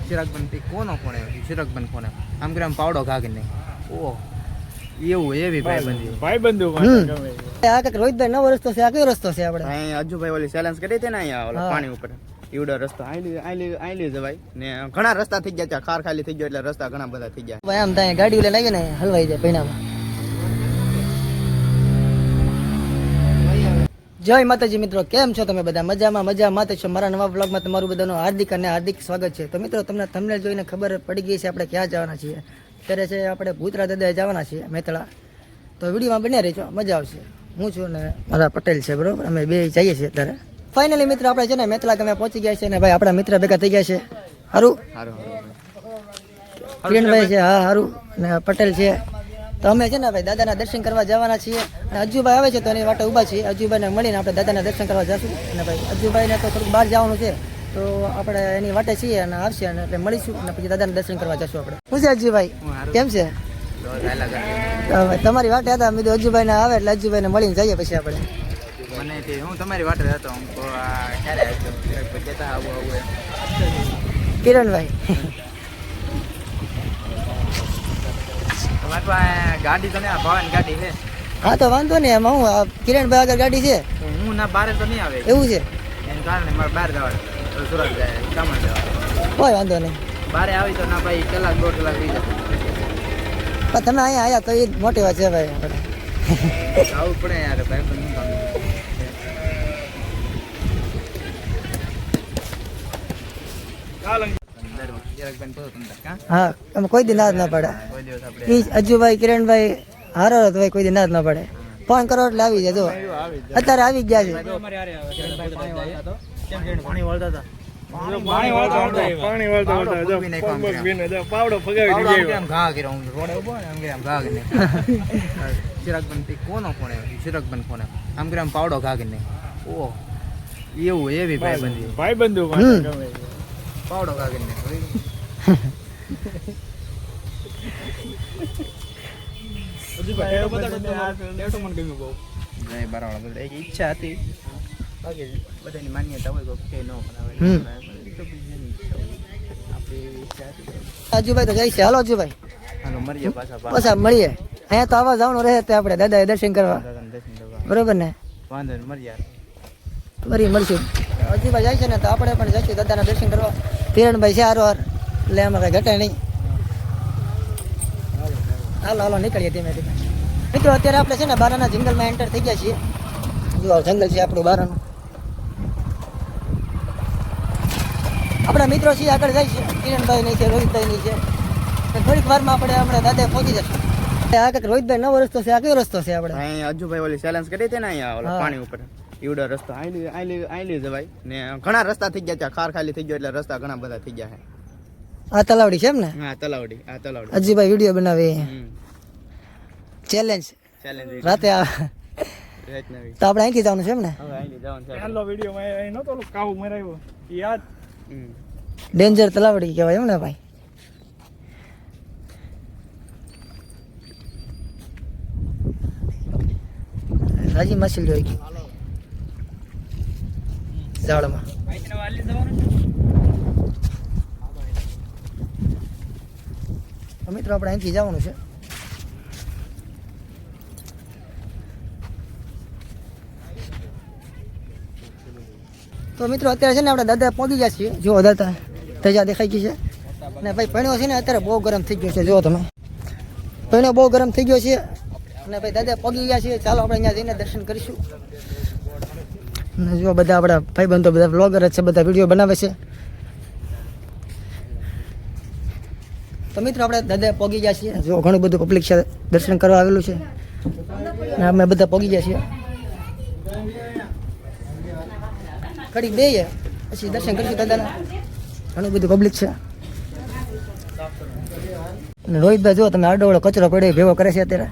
ચિરાગ બનતી કોનો ફોન આવ્યો? ચિરાગ બન ફોન આવ્યો. આમ કરે આમ પાવડો ઘાગી નહીં. ઓહ એવું એવી ભાઈબંધી. આ કે રોહિતભાઈ નવો રસ્તો છે, આ કયો રસ્તો છે આપણે? અહીં અજુભાઈ ઓલી ચેલેન્જ કરી હતી ને અહીંયા ઓલા પાણી ઉપર ઈવડો રસ્તો આઈલી જવાય ને ઘણા રસ્તા થઈ ગયા છે. ખાર ખાલી થઈ ગયો એટલે રસ્તા ઘણા બધા થઈ ગયા. ભાઈ આમ ત્યાં ગાડી લઈને આવી ને હલવાઈ જાય પૈણામાં. જય માતાજી મિત્રો, કેમ છો તમે બધા? મજામાં તો છો. મારા નવા વ્લોગમાં તમારું બધાનું હાર્દિક અને હાર્દિક સ્વાગત છે. તો મિત્રો તમને થંબનેલ જોઈને ખબર પડી ગઈ છે આપણે ક્યાં જવાના છીએ. અત્યારે છે આપણે ભૂતરા દાદાએ જવાના છીએ મેથળા. તો વિડીયોમાં બન્યા રહેજો, મજા આવશે. હું છું ને મારા પટેલ છે, બરોબર. અમે બે જઈએ છીએ અત્યારે. ફાઇનલી મિત્ર આપણે છે ને મેથળા ગામે પહોંચી ગયા છે ને ભાઈ આપણા મિત્ર ભેગા થઈ ગયા છે. હારું કિરણભાઈ છે, હા હારું, ને પટેલ છે. તો અમે છે ને ભાઈ દાદાના દર્શન કરવા જવાના છીએ અને અજુભાઈ આવે છે તો એની વાટે ઊભા છીએ. અજુભાઈને મળીને આપણે દાદાના દર્શન કરવા જશું. અને ભાઈ અજુભાઈને તો થોડુંક બહાર જવાનું છે તો આપણે એની વાટે છીએ અને આવશે અને એટલે મળીશું અને પછી દાદાના દર્શન કરવા જશું આપણે. શું છે અજુભાઈ, કેમ છે? તમારી વાટે હતા, મેં અજુભાઈને આવે એટલે અજુભાઈને મળીને જઈએ પછી આપણે. મને હું તમારી વાટે હતો, ક્યારે આવ્યો કિરણભાઈ? ગાડી તો નહીં, ભાવાની ગાડી છે. હા તો વાંધો નહીં, એમાં હું કિરણભાઈ આગળ ગાડી છે. હું ના બારે તો નહીં આવે એવું છે, એના કારણે મારે બહાર જવાનું, સુરત જાય સામાન જવાનું. કોઈ વાંધો નહીં, બારે આવી તો ના ભાઈ કલાક 2 કલાક થઈ જાય. પણ તમે અહીંયા આવ્યા તો એ મોટી વાત છે ભાઈ. આપણે આવું પડે યાર ભાઈ. હા તમે કોઈ દી ના જ ના પડે. અજુભાઈ કિરણભાઈ હારો તો ભાઈ કોઈ દી ના જ ના પડે. ફોન કરો એટલે આવી જાય. જો અત્યારે આવી ગયા છે. કોનો ફોન આવ્યો? ચિરાગ બન ફોન આવ્યો. આમ કરે આમ પાવડો ઘાગી નહીં. ઓહ એવું એવી ભાઈબંધી. પાવડો કાગળ ને ઈચ્છા હતી, બાકી બધાની માન્યતા હોય કે ન અજુભાઈ તો જાય છે. હાલો અજુભાઈ, હાલો મળીએ પાછા મળીએ. અહીંયા તો આવા જવાનું રહે તે આપણે દાદાએ દર્શન કરવા, બરોબર ને? વાંધો નહીં, મળીએ ફરી મળશું. અજુભાઈ જાય છે ને તો આપણે પણ જઈશું દાદાના દર્શન કરવા. કિરણભાઈ છે હારો હાર, એટલે આમાં કઈ ઘટે નહીં. હાલો નીકળીએ ધીમે ધીમે. મિત્રો અત્યારે આપણે છે ને બારાના જંગલમાં એન્ટર થઈ ગયા છીએ. જો જંગલ છે આપણું બારાનું. આપણા મિત્રો છીએ આગળ જાય છે, કિરણભાઈ નહીં છે, રોહિતભાઈ નહીં છે. થોડીક વારમાં આપણે હમણાં દાદા પહોંચી જશું. આ કે રોહિતભાઈ નવો રસ્તો છે, આ કયો રસ્તો છે આપણે? અહીં અજુભાઈ ઓલી ચેલેન્જ કરી હતી ને અહીંયા ઓલા પાણી ઉપર ઈવડો રસ્તો આઈલી જવાય ને ઘણા રસ્તા થઈ ગયા છે. ખાર ખાલી થઈ ગયો એટલે રસ્તા ઘણા બધા થઈ ગયા છે. આ તલાવડી છે એમ ને? હા તલાવડી. અજુભાઈ વિડીયો બનાવે ચેલેન્જ રાતે તો આપણે અહીંથી જવાનું છે એમ ને? ડેન્જર તલાવડી કહેવાય એમ ને ભાઈ? રાજી માછલી જોઈ ગઈ ઝાડમાં. મિત્રો આપણે અહીંથી જવાનું છે. તો મિત્રો અત્યારે છે ને આપણે દાદા પહોંચી ગયા છીએ. જો દાદા તજા દેખાઈ ગઈ છે ને ભાઈ. પૈણો છે ને અત્યારે બહુ ગરમ થઈ ગયો છે. જો તમે, પૈણો બહુ ગરમ થઈ ગયો છે અને ભાઈ દાદા પહોંચી ગયા છીએ. ચાલો આપણે અહીંયા જઈને દર્શન કરીશું. જો બધા આપણા ભાઈબંધો બધા વ્લોગર જ છે, બધા વિડીયો બનાવે છે. તો મિત્રો આપણે દાદા પહોંચી ગયા છીએ. જો ઘણું બધું પબ્લિક છે, દર્શન કરવા આવેલું છે અને અમે બધા પહોંચી ગયા છીએ. ઘડી બેઈએ પછી દર્શન કરીશું દાદાના. ઘણું બધું પબ્લિક છે. અને રોહિતભાઈ જો તમે આડોવડો કચરો પડે ભેગો કરે છે અત્યારે.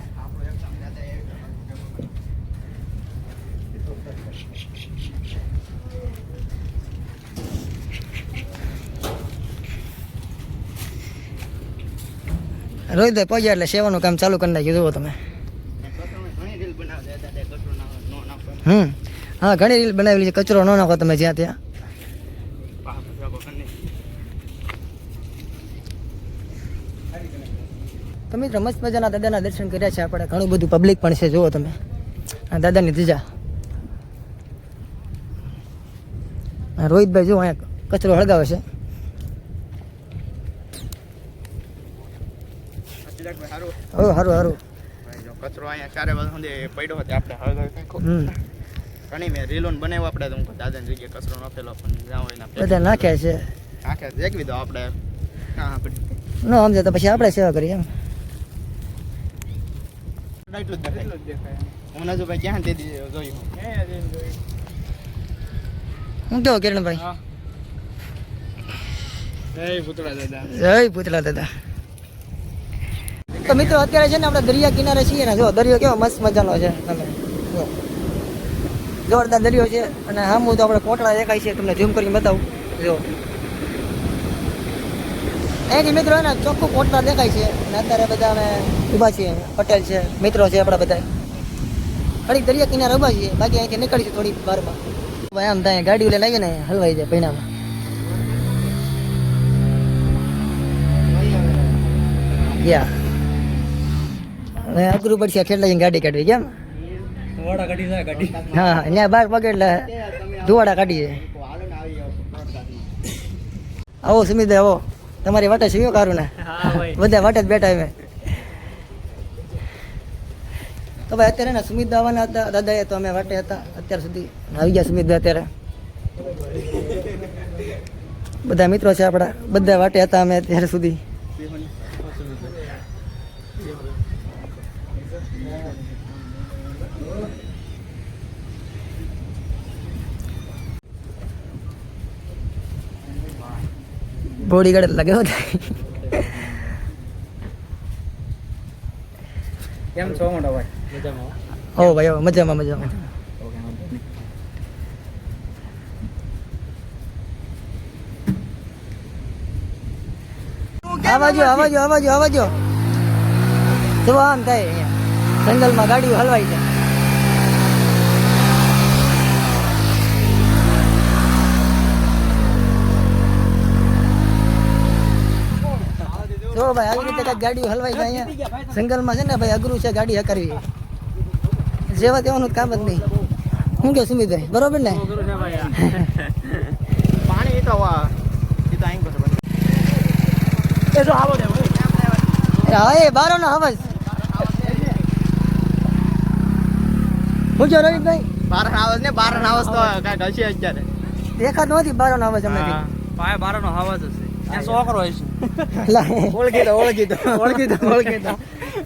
રોહિતભાઈ પહોંચ્યા એટલે સેવાનું કામ ચાલુ કરી નાખ્યું. જુઓ તમે. હા ઘણી રીલ બનાવેલી છે, કચરો ન નાખો તમે જ્યાં ત્યાં. તો મિત્રો મસ્ત મજાના દાદાના દર્શન કર્યા છે આપણે. ઘણું બધું પબ્લિક પણ છે, જુઓ તમે આ દાદાની ધજા. રોહિતભાઈ જો અહીંયા કચરો હળગાવે છે. ઓ સારું સારું. કચરો અહીંયા ચારે બાજુ પડ્યો હતો આપણે ઘણી મેં રીલોન બનાવ્યો આપણે તો દાદાની જગ્યાએ કચરો નાખેલો પણ જ્યાં એના બધા નાખ્યા છે. નાખે દેખવી દો આપણે હા ન સમજે તો પછી આપણે સેવા કરીએ એમ. એટલું જ દેખાય. હું નજુભાઈ ક્યાં તે જોયું હું કેવો કિરણભાઈ? જય પુતળા દાદા. જય પુતળા દાદા. તો મિત્રો અત્યારે છે ને આપણે દરિયા કિનારે છીએ ને, જો દરિયો કેવો મસ્ત મજાનો છે. તમે જો જોરદાર દરિયો છે અને સામું તો આપણે કોટડા દેખાય છે. તમને ઝૂમ કરીને બતાવું. જો એની મિત્રો ને ચોખ્ખું કોટડા દેખાય છે. અને અત્યારે બધા અમે ઊભા છીએ. પટેલ છે, મિત્રો છે આપણા બધા. ઘડીક દરિયા કિનારે ઊભા છીએ, બાકી અહીંથી નીકળીશું થોડી વારમાં. ભાઈ આમ થાય ગાડી ઓલે લાગી ને હલવાઈ જાય પૈણામાં. યા હવે અઘરું પડશે ખેડલા ગાડી કાઢવી. કેમ હા ત્યાં બાર પગે એટલે ધુવાડા કાઢીએ. આવો સુમિત આવો, તમારી વાટે છે કારું ને બધા વાટે જ બેઠા અમે. તો ભાઈ અત્યારે ને સુમિત આવવાના હતા દાદા, તો અમે વાટે હતા અત્યાર સુધી. આવી ગયા સુમિત અત્યારે. બધા મિત્રો છે આપણા, બધા વાટે હતા અમે અત્યાર સુધી. બોડીગાર્ડ લાગે હો. કેમ છો મોટા ભાઈ? મજામાં. ઓ ભાઈ મજામાં મજામાં. આવાજો આવાજો આવાજો આવાજો. જો આમ થાય અહીંયા જંગલમાં ગાડીઓ હલવાઈ જાય. જો ભાઈ આવી રીતે કઈક ગાડીઓ હલવાઈ જાય અહીંયા જંગલમાં. છે ને ભાઈ અઘરું છે ગાડી હકારવી. જેવા તેવાનું કામ જ નહીં. શું કે સુમિતભાઈ બરોબર ને? પાણી તો અહીં હા એ બારોનો અવાજ. શું છો રવિભાઈ? બાર આવાજ ને બાર આવાજ તો કાંઈક હશે અત્યારે. દેખાતો નથી બારોનો અવાજ અમને. પાય બારનો અવાજ હશે. ત્યાં છોકરો હશે. ઓળખી દો ઓળખી દો ઓળખી દો ઓળખી દો.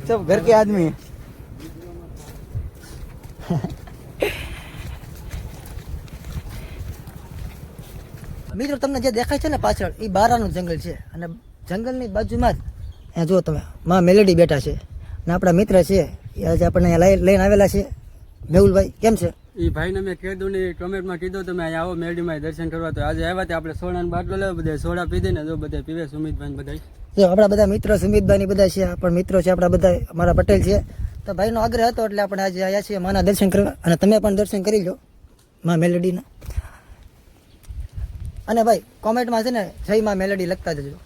સબ ઘર કે આદમી. મિત્રો તમને જે દેખાય છે ને પાછળ એ બારાનું જંગલ છે. અને જંગલની બાજુમાં જ અહીંયા જુઓ તમે માં મેલેડી બેઠા છે. અને આપણા મિત્ર છે એ આજે આપણને અહીંયા લઈને આવેલા છે. મેહુલભાઈ કેમ છે? એ ભાઈને મેં કીધું ને કમેન્ટમાં કીધું તમે અહીંયા આવો મેરડીમાં દર્શન કરવા. તો આજે આવ્યા ત્યાં આપણે સોડાનો બાટલો લેવો, બધા સોડા પીધે ને જો બધા પીવે સુમિતભાઈ બધા. જો આપણા બધા મિત્રો સુમિતભાઈ બધા છે, પણ મિત્રો છે આપણા બધા અમારા પટેલ છે. તો ભાઈનો આગ્રહ હતો એટલે આપણે આજે આવ્યા છીએ માના દર્શન કરવા. અને તમે પણ દર્શન કરી લો માં મેલેડીના. અને ભાઈ કોમેન્ટમાં છે ને જય માં મેલેડી લખતા જજો.